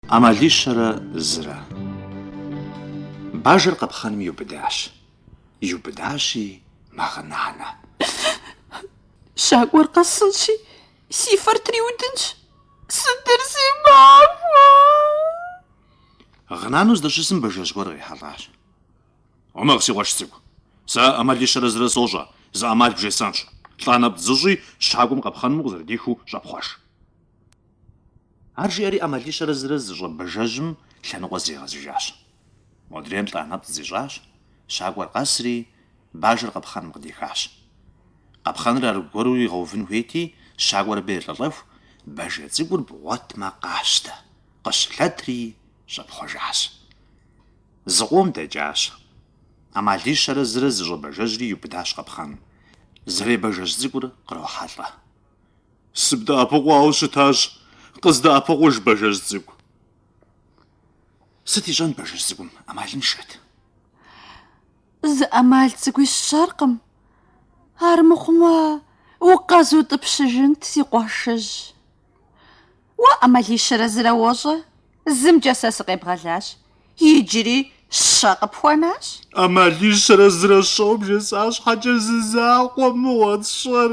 Амалищэрэ зырэ. Бажэр къэпхъэным иубыдащ. Иубыдащи мэгъынанэ. Щакӏуэр къэсынщи, си фэр триудынщ. Сытыр си махуэ. Гънанэу здэщысым бажэжь гуэр къихьэлӏащ. Умыгъ, си къуэш цӏыкӏу. Сэ Амалищэрэ зырэ сощӏэ. Зы Ӏэмал бжесӏэнщ. Лӏанэ бдзыщӏи щхьэгуэм къэпхъэнмэ къызэрыдихыу щӏэпхъуэж. Ар жиӏэри Амалищэрэ зырэ зыщӏэ бажэжьым лъэныкъуэ зригъэзыжащ. Модрейм лӏанэпцӏ зищӏащ. Щакӏуэр къэсри бажэр къэпхъэным къыдихащ. Къэпхъэныр аргуэру игъэувын хуейти, щакӏуэр абы елӏэлӏэху, бажэ цӏыкӏур бгъуэтмэ къащтэ. Къыщылъэтри щӏэпхъуэжащ. Зыкъом дэкӏащ. Амалищэрэ зырэ зыщӏэ бажэжьри иубыдащ къэпхъэным. Зырей бажэжь цӏыкӏур кърохьэлӏэ. Сыбдэӏэпыкъуауэ щытащ. Къыздэӏэпыкъуж бажэжь цӏыкӏу. Сыт ищӏэн бажэжь цӏыкӏум? Ӏэмалыншэт. Зы ӏэмал цӏыкӏуи сщӏэркъым. Армыхъумэ, укъэзутӏыпщыжынт, си къуэшыжь. Уэ Амалищэрэ зырэ уощӏэ, зымкӏэ сэ сыкъебгъэлащ. Иджыри щэ къыпхуэнащ. Амалищэрэ зырэ щэу бжесӏа щхьэкӏэ зы закъуэ мыгъуэ тщӏэр.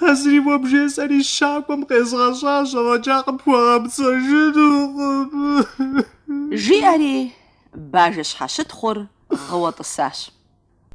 Хьэзыри уэ бжесӏэри щакӏуэм къезгъэщӏащ, афӏэкӏа къыпхуэгъэпцӏэжынукъым. Жиӏэри бажэ щхьэщытхъур гъыуэ тӏысащ.